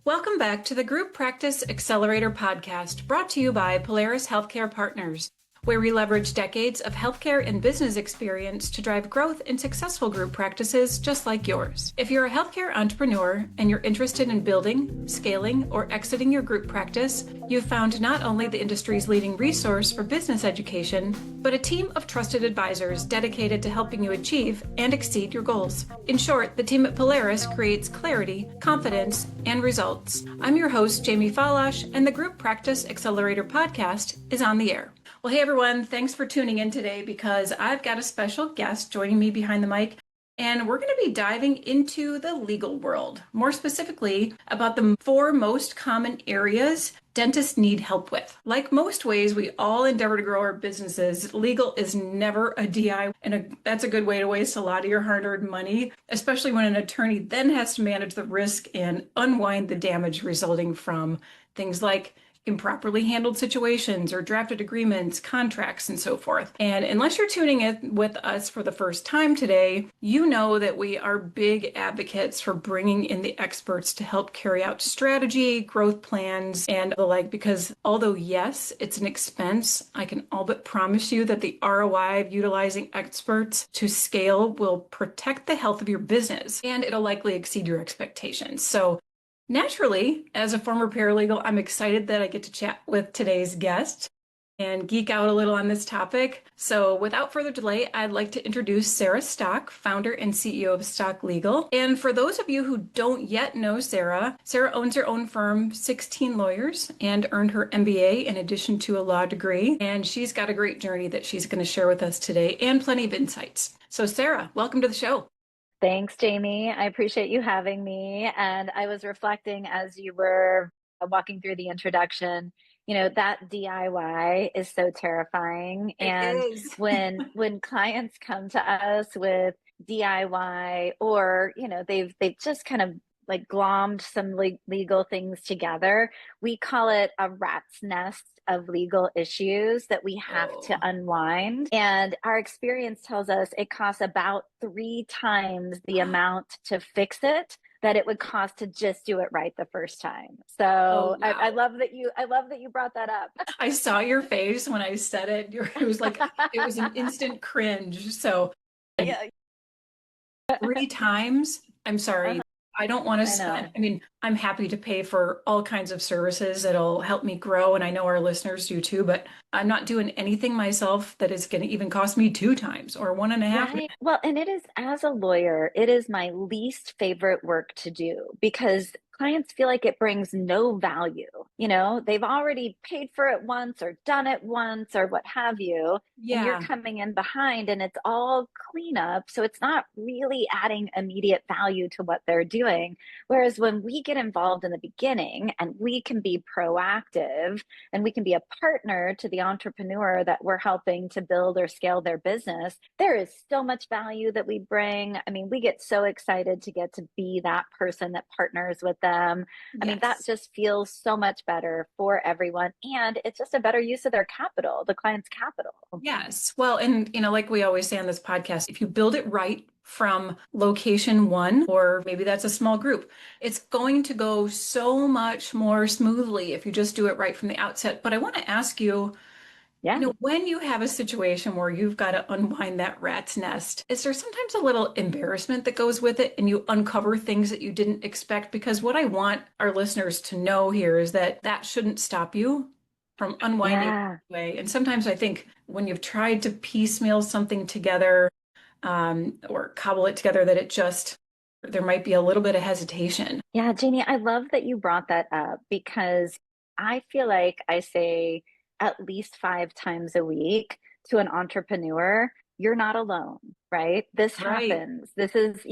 Welcome back to the Group Practice Accelerator podcast, brought to you by Polaris Healthcare Partners, where we leverage decades of healthcare and business experience to drive growth in successful group practices just like yours. If you're a healthcare entrepreneur and you're interested in building, scaling, or exiting your group practice, you've found not only the industry's leading resource for business education, but a team of trusted advisors dedicated to helping you achieve and exceed your goals. In short, the team at Polaris creates clarity, confidence, and results. I'm your host, Jamie Falash, and the Group Practice Accelerator podcast is on the air. Well, hey everyone, thanks for tuning in today because I've got a special guest joining me behind the mic, and we're going to be diving into the legal world, more specifically about the 4 most common areas dentists need help with. Like most ways we all endeavor to grow our businesses, legal is never a DIY, and that's a good way to waste a lot of your hard-earned money, especially when an attorney then has to manage the risk and unwind the damage resulting from things like improperly handled situations or drafted agreements, contracts, and so forth. And unless you're tuning in with us for the first time today, you know that we are big advocates for bringing in the experts to help carry out strategy, growth plans, and the like, because although yes, it's an expense, I can all but promise you that the ROI of utilizing experts to scale will protect the health of your business, and it'll likely exceed your expectations. So naturally, as a former paralegal, I'm excited that I get to chat with today's guest and geek out a little on this topic. So without further delay, I'd like to introduce Sara Stock, founder and CEO of Stock Legal. And for those of you who don't yet know Sara owns her own firm, 16 Lawyers, and earned her MBA in addition to a law degree. And she's got a great journey that she's going to share with us today and plenty of insights. So Sara, welcome to the show. Thanks, Jamie. I appreciate you having me. And I was reflecting as you were walking through the introduction, that DIY is so terrifying. And It is. when clients come to us with DIY or, they've just kind of like glommed some legal things together, we call it a rat's nest of legal issues that we have to unwind. And our experience tells us it costs about 3 times the amount to fix it that it would cost to just do it right the first time. So Wow. I love that you brought that up. I saw your face when I said it. It was like, it was an instant cringe. So Yeah. 3 times, I'm sorry. I don't want to I know. spend, I'm happy to pay for all kinds of services that'll help me grow. And I know our listeners do too, but I'm not doing anything myself that is going to even cost me 2 times or 1.5. Right. Well, and it is, as a lawyer, it is my least favorite work to do because clients feel like it brings no value. They've already paid for it once or done it once or what have you, and you're Yeah. coming in behind and it's all cleanup. So it's not really adding immediate value to what they're doing. Whereas when we get involved in the beginning and we can be proactive and we can be a partner to the entrepreneur that we're helping to build or scale their business, there is so much value that we bring. We get so excited to get to be that person that partners with them. That just feels so much better for everyone. And it's just a better use of their capital, the client's capital. Yes. Well, and like we always say on this podcast, if you build it right from location 1, or maybe that's a small group, it's going to go so much more smoothly if you just do it right from the outset. But I want to ask you, Yeah. when you have a situation where you've got to unwind that rat's nest, is there sometimes a little embarrassment that goes with it and you uncover things that you didn't expect? Because what I want our listeners to know here is that shouldn't stop you from unwinding Yeah. way. And sometimes I think when you've tried to piecemeal something together, or cobble it together, that there might be a little bit of hesitation. Yeah, Jeannie, I love that you brought that up because I feel like I say at least 5 times a week to an entrepreneur, you're not alone, right? This Right. happens. This is,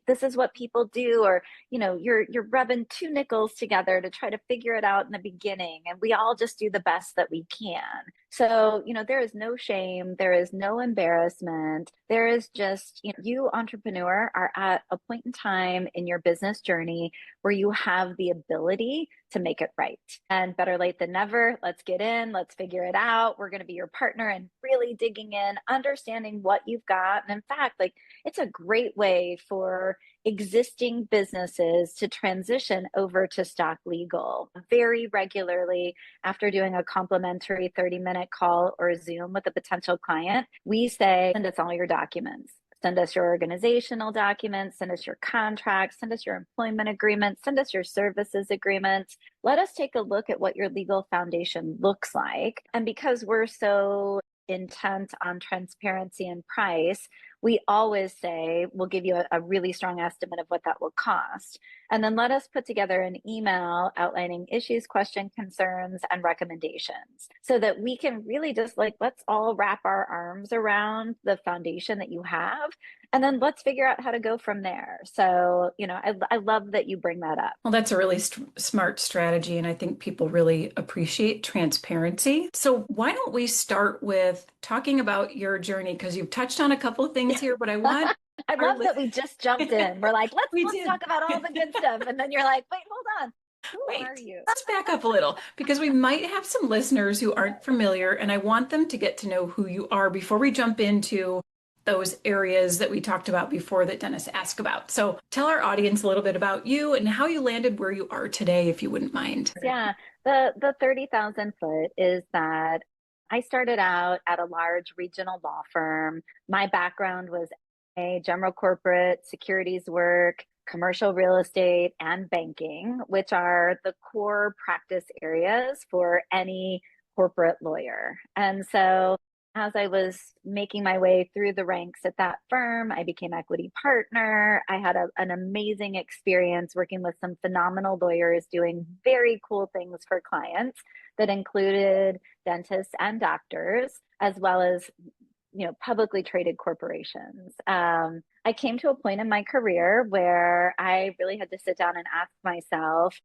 this is what people do, or, you're rubbing 2 nickels together to try to figure it out in the beginning. And we all just do the best that we can. So, there is no shame. There is no embarrassment. There is just, you entrepreneur are at a point in time in your business journey where you have the ability to make it right. And better late than never. Let's get in. Let's figure it out. We're going to be your partner and really digging in, understanding what you've got. And in fact, it's a great way for existing businesses to transition over to Stock Legal very regularly. After doing a complimentary 30-minute call or Zoom with a potential client, we say, send us all your documents. Send us your organizational documents, send us your contracts, send us your employment agreements, send us your services agreements. Let us take a look at what your legal foundation looks like. And because we're so intent on transparency and price, we always say we'll give you a really strong estimate of what that will cost. And then let us put together an email outlining issues, questions, concerns, and recommendations so that we can really just let's all wrap our arms around the foundation that you have. And then let's figure out how to go from there. So, I love that you bring that up. Well, that's a really smart strategy. And I think people really appreciate transparency. So why don't we start with talking about your journey? Because you've touched on a couple of things here, but I want I love that we just jumped in. We're like, let's talk about all the good stuff. And then you're like, wait, hold on. Who are you? Let's back up a little because we might have some listeners who aren't familiar, and I want them to get to know who you are before we jump into those areas that we talked about before that Dennis asked about. So tell our audience a little bit about you and how you landed where you are today, if you wouldn't mind. Yeah, the 30,000 foot is that I started out at a large regional law firm. My background was a general corporate securities work, commercial real estate, and banking, which are the core practice areas for any corporate lawyer. And so as I was making my way through the ranks at that firm, I became equity partner. I had an amazing experience working with some phenomenal lawyers doing very cool things for clients that included dentists and doctors, as well as publicly traded corporations. I came to a point in my career where I really had to sit down and ask myself,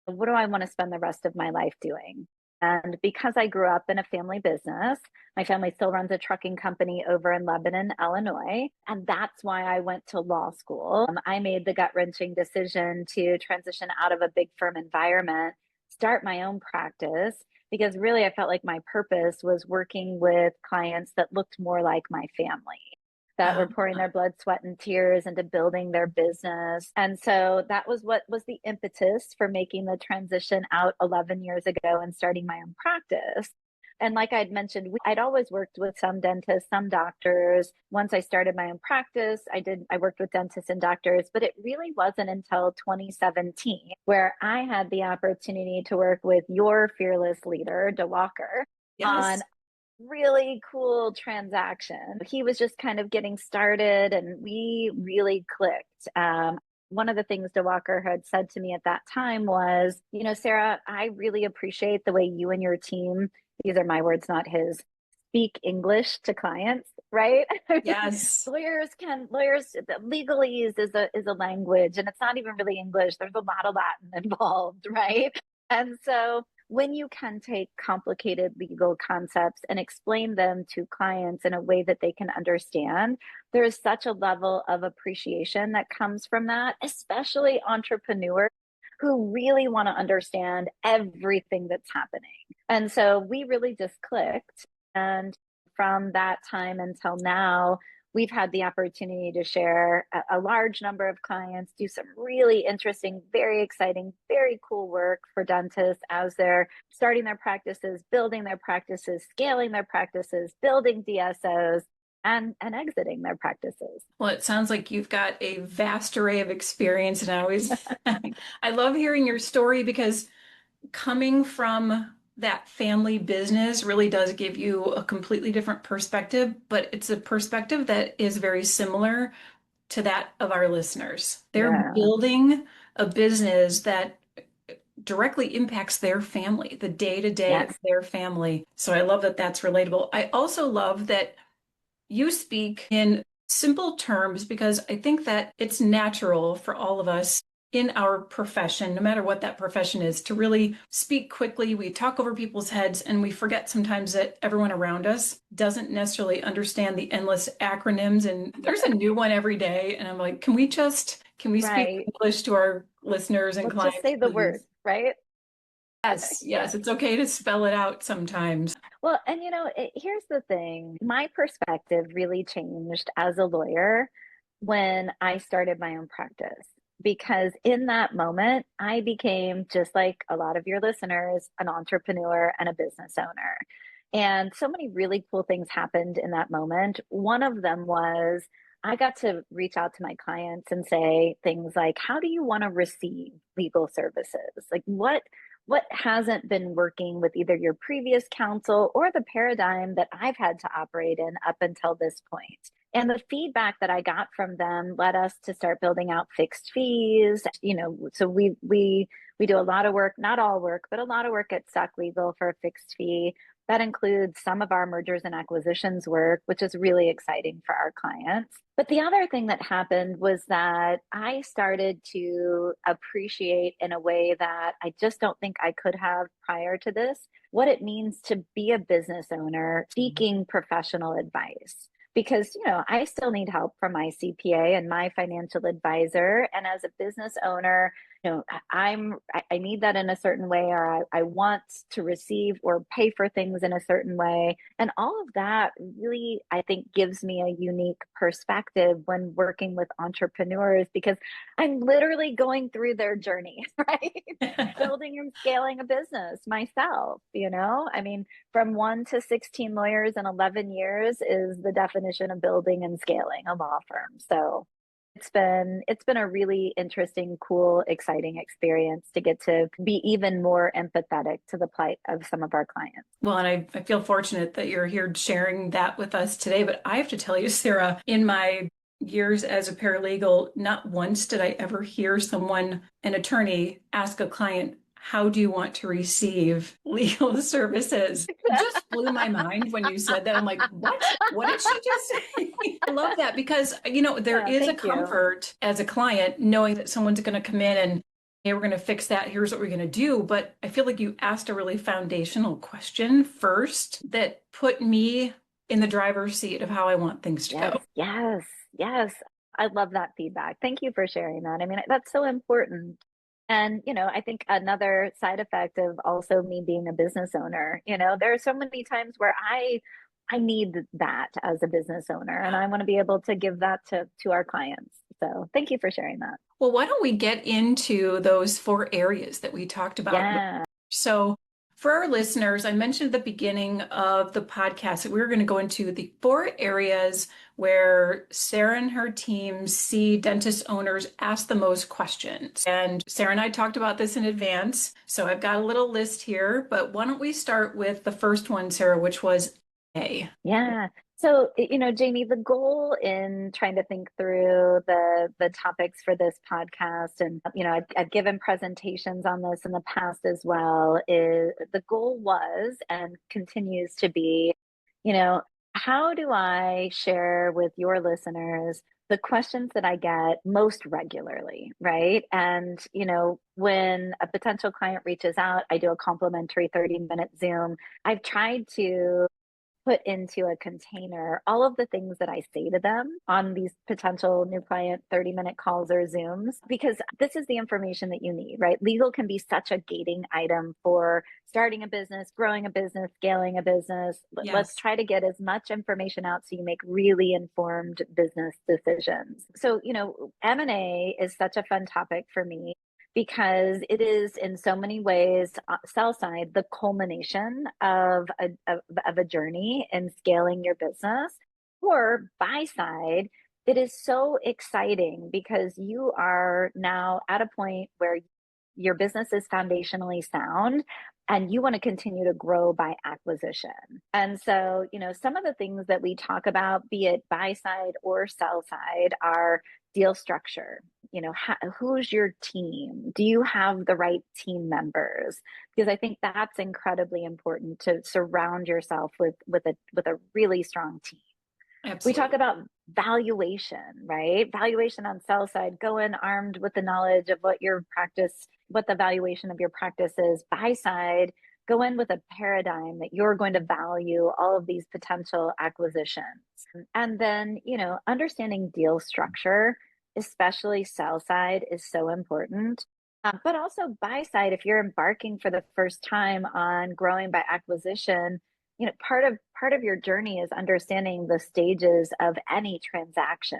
what do I want to spend the rest of my life doing? And because I grew up in a family business, my family still runs a trucking company over in Lebanon, Illinois. And that's why I went to law school. I made the gut-wrenching decision to transition out of a big firm environment, start my own practice, because really I felt like my purpose was working with clients that looked more like my family, that were pouring their blood, sweat, and tears into building their business. And so that was what was the impetus for making the transition out 11 years ago and starting my own practice. And like I'd mentioned, I'd always worked with some dentists, some doctors. Once I started my own practice, I worked with dentists and doctors, but it really wasn't until 2017 where I had the opportunity to work with your fearless leader, DeWalker, on really cool transaction. He was just kind of getting started and we really clicked. One of the things DeWalker had said to me at that time was, Sara, I really appreciate the way you and your team, these are my words, not his, speak English to clients, right? Yes. Legalese is a language and it's not even really English. There's a lot of Latin involved, right? And so when you can take complicated legal concepts and explain them to clients in a way that they can understand, there is such a level of appreciation that comes from that, especially entrepreneurs who really want to understand everything that's happening. And so we really just clicked. And from that time until now, we've had the opportunity to share a large number of clients, do some really interesting, very exciting, very cool work for dentists as they're starting their practices, building their practices, scaling their practices, building DSOs, and exiting their practices. Well, it sounds like you've got a vast array of experience, and I love hearing your story because coming from that family business really does give you a completely different perspective, but it's a perspective that is very similar to that of our listeners. They're building a business that directly impacts their family, the day-to-day of their family. So I love that that's relatable. I also love that you speak in simple terms because I think that it's natural for all of us in our profession, no matter what that profession is, to really speak quickly. We talk over people's heads and we forget sometimes that everyone around us doesn't necessarily understand the endless acronyms. And there's a new one every day. And I'm like, can we speak English to our listeners and clients? Just say the word, right? Yes, it's okay to spell it out sometimes. Well, and here's the thing. My perspective really changed as a lawyer when I started my own practice. Because in that moment, I became, just like a lot of your listeners, an entrepreneur and a business owner. And so many really cool things happened in that moment. One of them was I got to reach out to my clients and say things like, how do you want to receive legal services? Like what hasn't been working with either your previous counsel or the paradigm that I've had to operate in up until this point? And the feedback that I got from them led us to start building out fixed fees. So we do a lot of work, not all work, but a lot of work at Stock Legal for a fixed fee. That includes some of our mergers and acquisitions work, which is really exciting for our clients. But the other thing that happened was that I started to appreciate, in a way that I just don't think I could have prior to this, what it means to be a business owner seeking professional advice. Because, I still need help from my CPA and my financial advisor. And as a business owner, I need that in a certain way, or I want to receive or pay for things in a certain way. And all of that really, I think, gives me a unique perspective when working with entrepreneurs, because I'm literally going through their journey, right? Building and scaling a business myself, I mean, from 1 to 16 lawyers in 11 years is the definition of building and scaling a law firm. So it's been a really interesting, cool, exciting experience to get to be even more empathetic to the plight of some of our clients. Well, and I feel fortunate that you're here sharing that with us today. But I have to tell you, Sara, in my years as a paralegal, not once did I ever hear someone, an attorney, ask a client, how do you want to receive legal services? It just blew my mind when you said that. I'm like, what? What did she just say? I love that because, there is a comfort as a client knowing that someone's going to come in and, hey, we're going to fix that. Here's what we're going to do. But I feel like you asked a really foundational question first that put me in the driver's seat of how I want things to go. Yes. I love that feedback. Thank you for sharing that. I mean, that's so important. And, I think another side effect of also me being a business owner, there are so many times where I need that as a business owner, and I want to be able to give that to our clients. So thank you for sharing that. Well, why don't we get into those 4 areas that we talked about? Yeah. So for our listeners, I mentioned at the beginning of the podcast that we were going to go into the 4 areas where Sara and her team see dentist owners ask the most questions. And Sara and I talked about this in advance, so I've got a little list here, but why don't we start with the first one, Sara, which was A. Yeah. So, Jamie, the goal in trying to think through the topics for this podcast, and, I've given presentations on this in the past as well, is the goal was and continues to be, how do I share with your listeners the questions that I get most regularly, right? And, when a potential client reaches out, I do a complimentary 30-minute Zoom. I've tried to put into a container all of the things that I say to them on these potential new client 30-minute calls or Zooms, because this is the information that you need, right? Legal can be such a gating item for starting a business, growing a business, scaling a business. Yes. Let's try to get as much information out so you make really informed business decisions. So, M&A is such a fun topic for me, because it is in so many ways, sell side, the culmination of a journey in scaling your business, or buy side, it is so exciting because you are now at a point where your business is foundationally sound and you want to continue to grow by acquisition. And so, some of the things that we talk about, be it buy side or sell side, are deal structure. Who's your team? Do you have the right team members? Because I think that's incredibly important, to surround yourself with a really strong team. Absolutely. We talk about valuation, right? Valuation on sell side, go in armed with the knowledge of what the valuation of your practice is. Buy side, go in with a paradigm that you're going to value all of these potential acquisitions. And then, understanding deal structure, especially sell side, is so important. But also buy side, if you're embarking for the first time on growing by acquisition, part of your journey is understanding the stages of any transaction.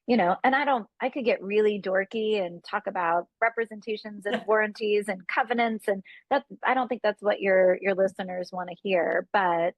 And I could get really dorky and talk about representations and warranties and covenants, and I don't think that's what your listeners want to hear. But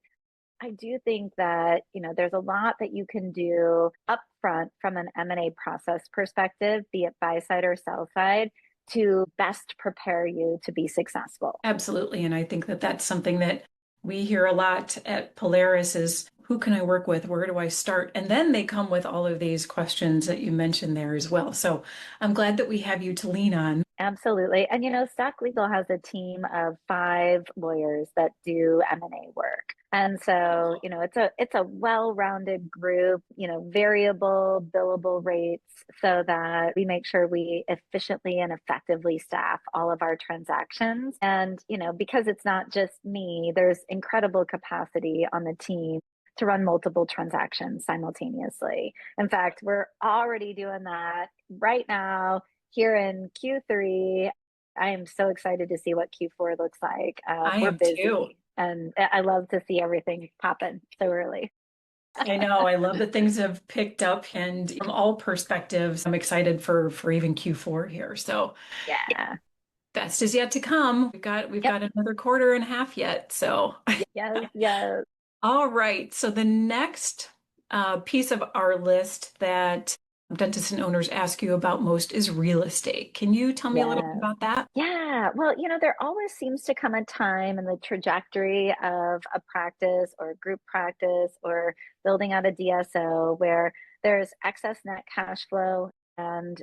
I do think that, there's a lot that you can do upfront from an M&A process perspective, be it buy side or sell side, to best prepare you to be successful. Absolutely. And I think that that's something that we hear a lot at Polaris is who can I work with? Where do I start? And then they come with all of these questions that you mentioned there as well. So I'm glad that we have you to lean on. Absolutely. And Stock Legal has a team of 5 lawyers that do M&A work. And so, it's a well-rounded group, variable billable rates so that we make sure we efficiently and effectively staff all of our transactions. And, because it's not just me, there's incredible capacity on the team to run multiple transactions simultaneously. In fact, we're already doing that right now here in Q3. I am so excited to see what Q4 looks like. I We're am too. busy, and I love to see everything popping so early. I know. I love that things have picked up, and from all perspectives, I'm excited for even Q4 here. So Yeah. best is yet to come. We've Yep. got another quarter and a half yet. So Yes. Yes. all right. So the next piece of our list that dentists and owners ask you about most is real estate. Can you tell me a little bit Yes. about that? Yeah. Well, there always seems to come a time in the trajectory of a practice or a group practice or building out a DSO where there's excess net cash flow. And,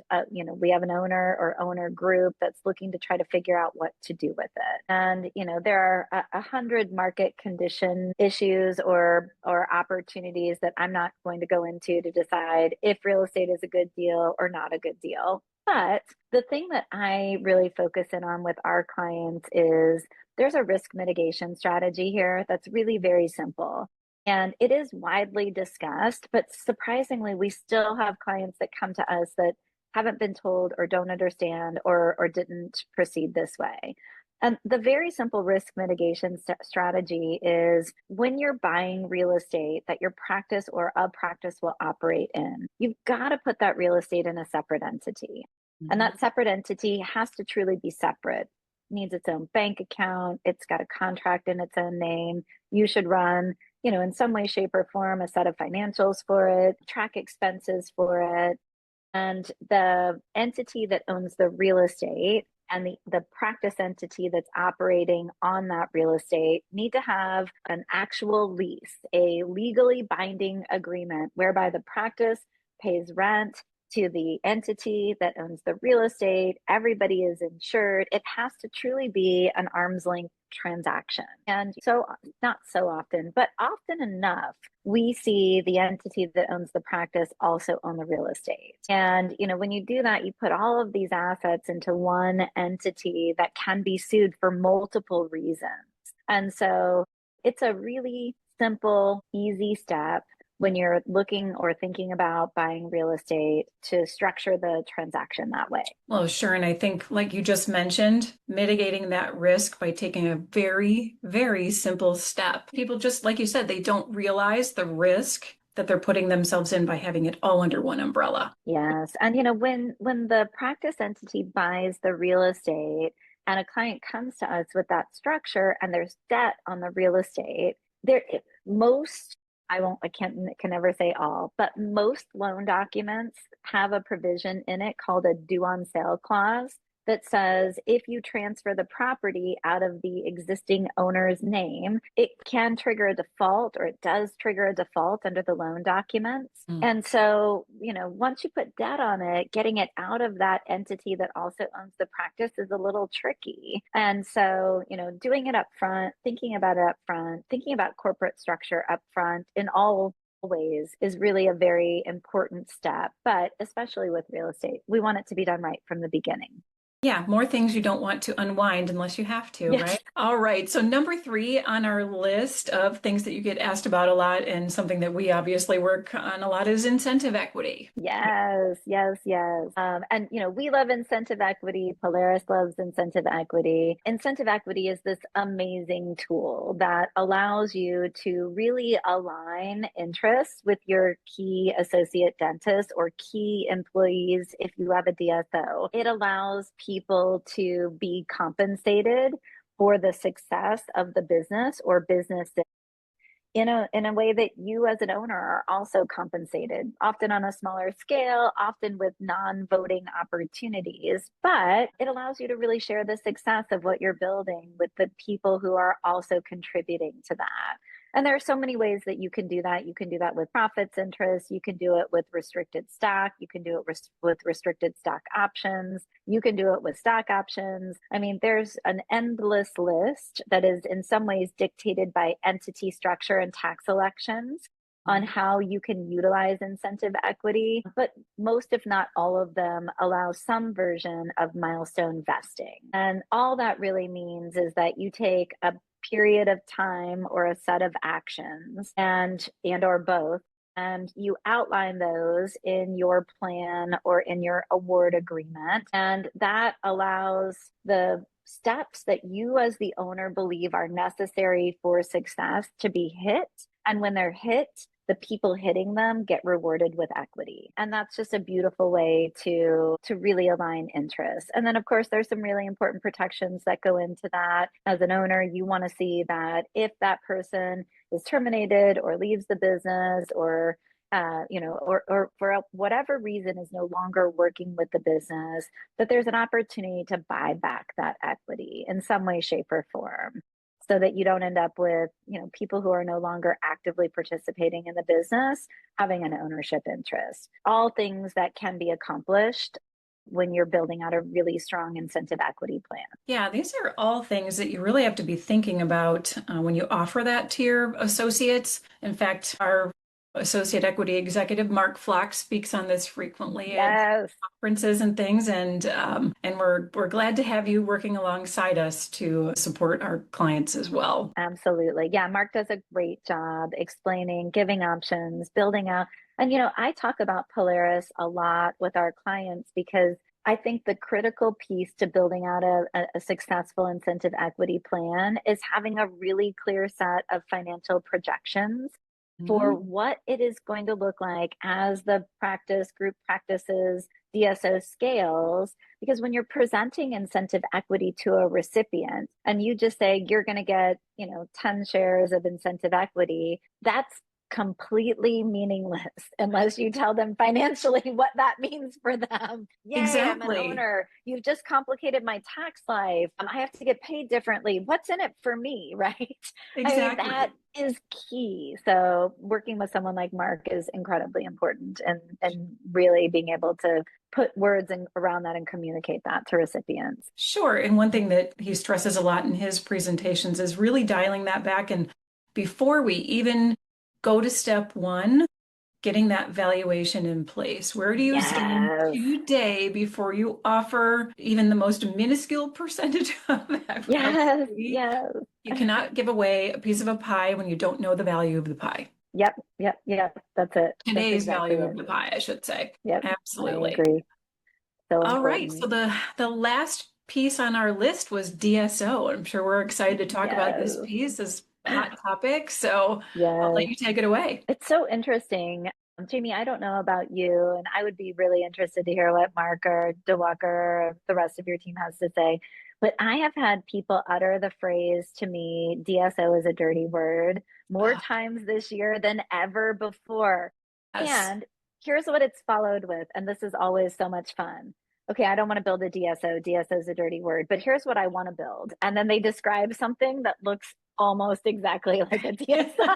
we have an owner or owner group that's looking to try to figure out what to do with it. And, there are 100 market condition issues or opportunities that I'm not going to go into to decide if real estate is a good deal or not a good deal. But the thing that I really focus in on with our clients is there's a risk mitigation strategy here that's really very simple. And it is widely discussed, but surprisingly, we still have clients that come to us that haven't been told or don't understand or didn't proceed this way. And the very simple risk mitigation strategy is when you're buying real estate that your practice or a practice will operate in, you've got to put that real estate in a separate entity. And Mhm. that separate entity has to truly be separate. It needs its own bank account. It's got a contract in its own name. You should run, in some way, shape, or form, a set of financials for it, track expenses for it. And the entity that owns the real estate and the practice entity that's operating on that real estate need to have an actual lease, a legally binding agreement whereby the practice pays rent to the entity that owns the real estate. Everybody is insured. It has to truly be an arm's length transaction. And so, not so often, but often enough, we see the entity that owns the practice also own the real estate. And, when you do that, you put all of these assets into one entity that can be sued for multiple reasons. And so it's a really simple, easy step when you're looking or thinking about buying real estate to structure the transaction that way. Well, sure. And I think, like you just mentioned, mitigating that risk by taking a very, very simple step. People just, like you said, they don't realize the risk that they're putting themselves in by having it all under one umbrella. Yes. And when the practice entity buys the real estate and a client comes to us with that structure and there's debt on the real estate, there most I can never say all, but most loan documents have a provision in it called a due on sale clause that says if you transfer the property out of the existing owner's name, it can trigger a default, or it does trigger a default under the loan documents. Mm. And so, once you put debt on it, getting it out of that entity that also owns the practice is a little tricky. And so, doing it up front, thinking about it up front, thinking about corporate structure up front in all ways is really a very important step. But especially with real estate, we want it to be done right from the beginning. Yeah, more things you don't want to unwind unless you have to, Yes. right? All right. So number three on our list of things that you get asked about a lot and something that we obviously work on a lot is incentive equity. Yes, yes, yes. And we love incentive equity. Polaris loves incentive equity. Incentive equity is this amazing tool that allows you to really align interests with your key associate dentist or key employees if you have a DSO. It allows people to be compensated for the success of the business or business in a way that you as an owner are also compensated, often on a smaller scale, often with non-voting opportunities. But it allows you to really share the success of what you're building with the people who are also contributing to that. And there are so many ways that you can do that. You can do that with profits interest. You can do it with restricted stock. You can do it with restricted stock options. You can do it with stock options. I mean, there's an endless list that is in some ways dictated by entity structure and tax elections on how you can utilize incentive equity, but most, if not all of them, allow some version of milestone vesting. And all that really means is that you take a period of time or a set of actions and or both, and you outline those in your plan or in your award agreement, and that allows the steps that you as the owner believe are necessary for success to be hit. And when they're hit, the people hitting them get rewarded with equity. And that's just a beautiful way to really align interests. And then of course there's some really important protections that go into that. As an owner, you want to see that if that person is terminated or leaves the business or or for whatever reason is no longer working with the business, that there's an opportunity to buy back that equity in some way, shape, or form, so that you don't end up with, people who are no longer actively participating in the business having an ownership interest. All things that can be accomplished when you're building out a really strong incentive equity plan. Yeah, these are all things that you really have to be thinking about when you offer that to your associates. In fact, our associate equity executive, Mark Flock, speaks on this frequently at Yes. conferences and things, and we're glad to have you working alongside us to support our clients as well. Absolutely. Yeah, Mark does a great job explaining, giving options, building out. And, I talk about Polaris a lot with our clients because I think the critical piece to building out a successful incentive equity plan is having a really clear set of financial projections for Mhm. what it is going to look like as the practice group practices DSO scales. Because when you're presenting incentive equity to a recipient and you just say you're going to get 10 shares of incentive equity, that's completely meaningless unless you tell them financially what that means for them. Yay, I'm an Exactly. owner. You've just complicated my tax life. I have to get paid differently. What's in it for me, right? I mean, that Exactly. is key. So working with someone like Mark is incredibly important, and really being able to put words around that and communicate that to recipients. Sure. And one thing that he stresses a lot in his presentations is really dialing that back. And before we even go to step one, getting that valuation in place. Where do you stand Yes. today before you offer even the most minuscule percentage of Yes. equity? Yes. You cannot give away a piece of a pie when you don't know the value of the pie. Yep. Yep. Yep. That's it. That's Today's exactly value of it. the pie, I should say. Yep. I Absolutely. agree. So All right. So important. the last piece on our list was DSO. I'm sure we're excited to talk about this Yes. piece, this hot topic. So I'll let Yes. you take it away. It's so interesting. Jamie, I don't know about you, and I would be really interested to hear what Mark or DeWalker or the rest of your team has to say. But I have had people utter the phrase to me, DSO is a dirty word, more Ah, times this year than ever before. yes. And here's what it's followed with, and this is always so much fun. Okay, I don't want to build a DSO. DSO is a dirty word, but here's what I want to build. And then they describe something that looks almost exactly like a DSO.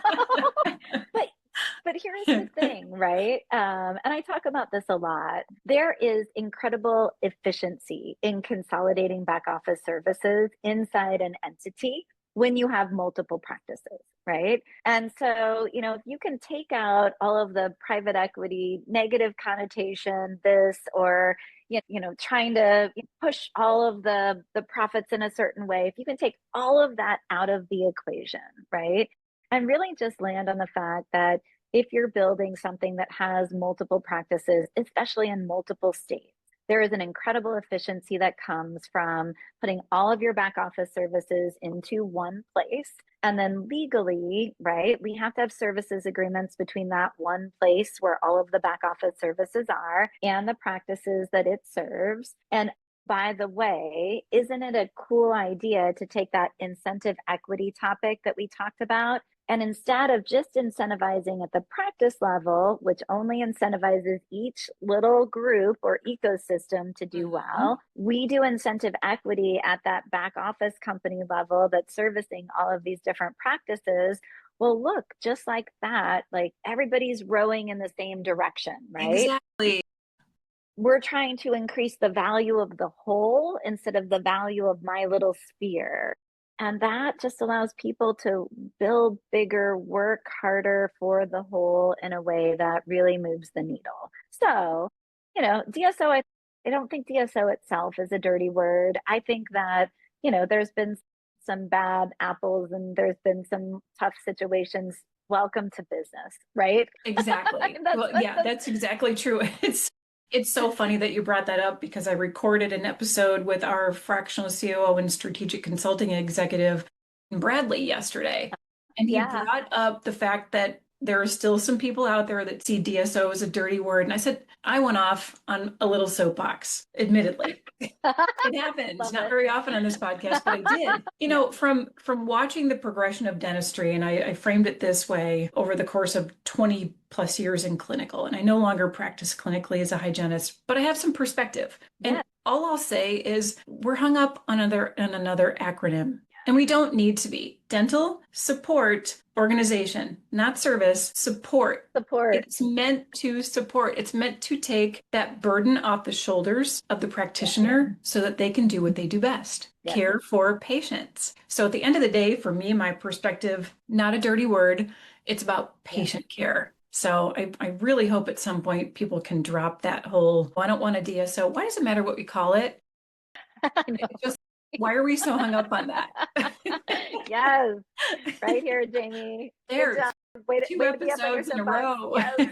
But here's the thing, right? And I talk about this a lot. There is incredible efficiency in consolidating back office services inside an entity when you have multiple practices, right? And so, if you can take out all of the private equity negative connotation, this, or trying to push all of the profits in a certain way, if you can take all of that out of the equation, right? And really just land on the fact that if you're building something that has multiple practices, especially in multiple states, there is an incredible efficiency that comes from putting all of your back office services into one place. And then legally, right, we have to have services agreements between that one place where all of the back office services are and the practices that it serves. And by the way, isn't it a cool idea to take that incentive equity topic that we talked about, and instead of just incentivizing at the practice level, which only incentivizes each little group or ecosystem to do well, we do incentive equity at that back office company level that's servicing all of these different practices. Well, look, just like that, like everybody's rowing in the same direction, right? Exactly. We're trying to increase the value of the whole instead of the value of my little sphere. And that just allows people to build bigger, work harder for the whole in a way that really moves the needle. So, DSO, I don't think DSO itself is a dirty word. I think that, there's been some bad apples and there's been some tough situations. Welcome to business, right? Exactly. That's exactly true. It's so funny that you brought that up because I recorded an episode with our fractional COO and strategic consulting executive, Bradley, yesterday. And he brought up the fact that there are still some people out there that see DSO as a dirty word. And I said, I went off on a little soapbox, admittedly. It happens not very often on this podcast, but I did. From watching the progression of dentistry, and I framed it this way over the course of 20 plus years in clinical, and I no longer practice clinically as a hygienist, but I have some perspective. And all I'll say is we're hung up on another acronym. And we don't need to be. Dental support organization, not service, support. It's meant to support. It's meant to take that burden off the shoulders of the practitioner so that they can do what they do best, care for patients. So at the end of the day, for me, my perspective, not a dirty word, it's about patient care. So I really hope at some point people can drop that whole, I don't want a DSO. Why does it matter what we call it? Why are we so hung up on that? Yes, right here, Jamie. There's two episodes in a row. Yes.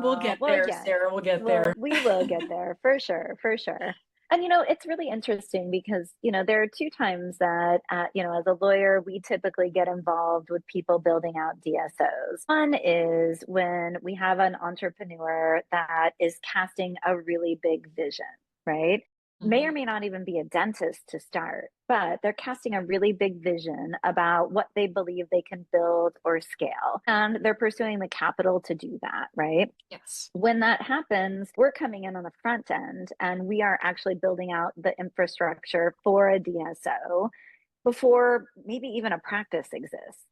We'll get there, Sarah. We'll get there. We will get there for sure, for sure. And it's really interesting because there are two times that as a lawyer we typically get involved with people building out DSOs. One is when we have an entrepreneur that is casting a really big vision, right? May or may not even be a dentist to start, but they're casting a really big vision about what they believe they can build or scale. And they're pursuing the capital to do that, right? Yes. When that happens, we're coming in on the front end and we are actually building out the infrastructure for a DSO before maybe even a practice exists.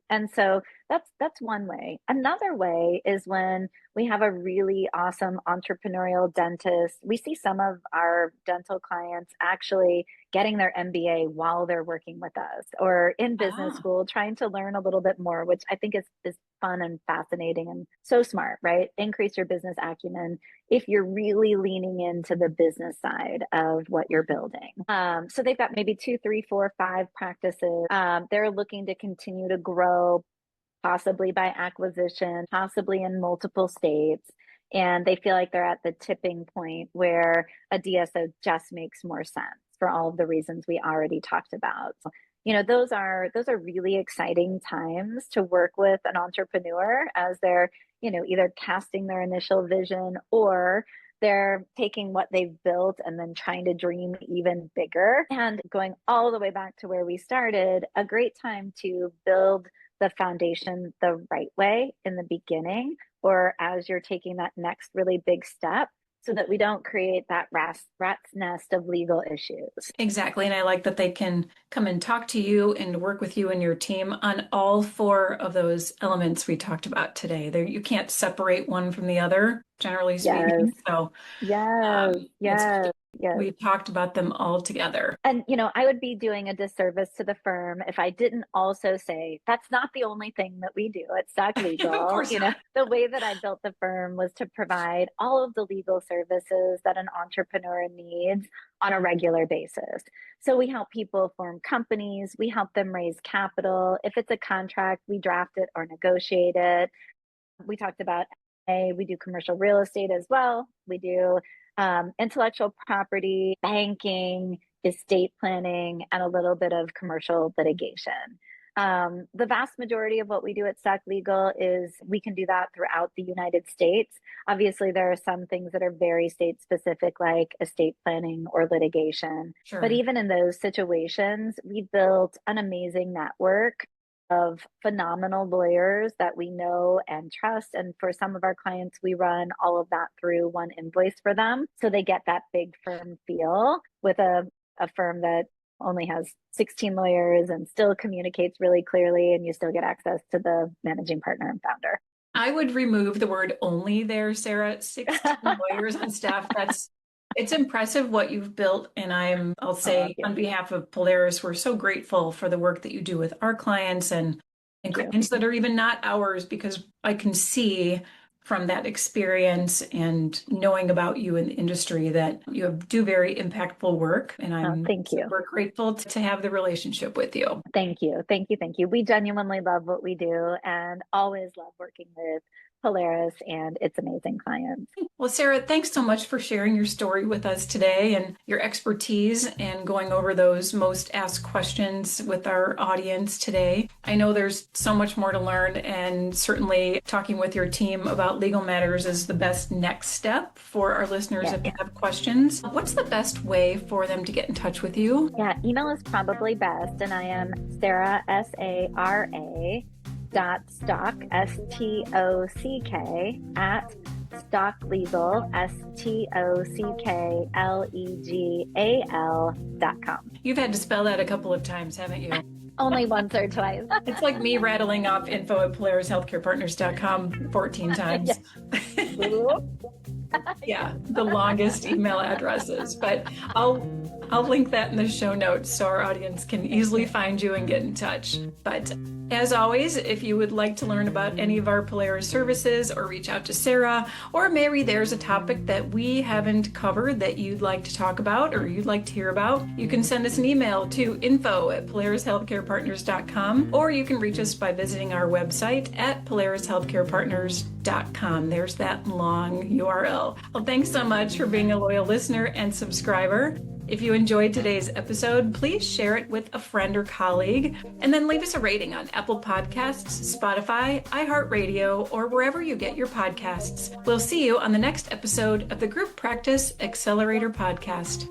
And so that's one way. Another way is when we have a really awesome entrepreneurial dentist. We see some of our dental clients actually getting their MBA while they're working with us or in business school, trying to learn a little bit more, which I think is fun and fascinating and so smart, right? Increase your business acumen if you're really leaning into the business side of what you're building. So they've got maybe 2, 3, 4, 5 practices. They're looking to continue to grow, possibly by acquisition, possibly in multiple states. And they feel like they're at the tipping point where a DSO just makes more sense for all of the reasons we already talked about. So, those are really exciting times to work with an entrepreneur as they're, either casting their initial vision or they're taking what they've built and then trying to dream even bigger. And going all the way back to where we started, a great time to build the foundation the right way in the beginning, or as you're taking that next really big step, so that we don't create that rat's nest of legal issues. Exactly. And I like that they can come and talk to you and work with you and your team on all 4 of those elements we talked about today. You can't separate one from the other, generally speaking. Yes. So yes. Yes. We talked about them all together. And, I would be doing a disservice to the firm if I didn't also say that's not the only thing that we do at Stock Of Legal. course not. The way that I built the firm was to provide all of the legal services that an entrepreneur needs on a regular basis. So we help people form companies, we help them raise capital. If it's a contract, we draft it or negotiate it. We talked about we do commercial real estate as well. We do intellectual property, banking, estate planning, and a little bit of commercial litigation. The vast majority of what we do at Stock Legal is we can do that throughout the United States. Obviously, there are some things that are very state specific, like estate planning or litigation. Sure. But even in those situations, we built an amazing network of phenomenal lawyers that we know and trust. And for some of our clients, we run all of that through one invoice for them. So they get that big firm feel with a firm that only has 16 lawyers and still communicates really clearly, and you still get access to the managing partner and founder. I would remove the word only there, Sarah. 16 lawyers on staff. It's impressive what you've built. And I'll say on behalf of Polaris, we're so grateful for the work that you do with our clients and clients that are even not ours, because I can see from that experience and knowing about you in the industry that you do very impactful work. And I'm super grateful to have the relationship with you. Thank you. Thank you. Thank you. We genuinely love what we do and always love working with Polaris and its amazing clients. Well, Sarah, thanks so much for sharing your story with us today and your expertise and going over those most asked questions with our audience today. I know there's so much more to learn, and certainly talking with your team about legal matters is the best next step for our listeners if they have questions. What's the best way for them to get in touch with you? Yeah, email is probably best, and I am Sara, SARA, .stock, STOCK, at stocklegal, STOCKLEGAL.com. You've had to spell that a couple of times, haven't you? Only once or twice. It's like me rattling off info@polarishealthcarepartners.com 14 times. Yeah, the longest email addresses, but I'll link that in the show notes so our audience can easily find you and get in touch. But as always, if you would like to learn about any of our Polaris services or reach out to Sarah, or maybe there's a topic that we haven't covered that you'd like to talk about or you'd like to hear about, you can send us an email to info@polarishealthcarepartners.com, or you can reach us by visiting our website at polarishealthcarepartners.com. There's that long URL. Well, thanks so much for being a loyal listener and subscriber. If you enjoyed today's episode, please share it with a friend or colleague, and then leave us a rating on Apple Podcasts, Spotify, iHeartRadio, or wherever you get your podcasts. We'll see you on the next episode of the Group Practice Accelerator Podcast.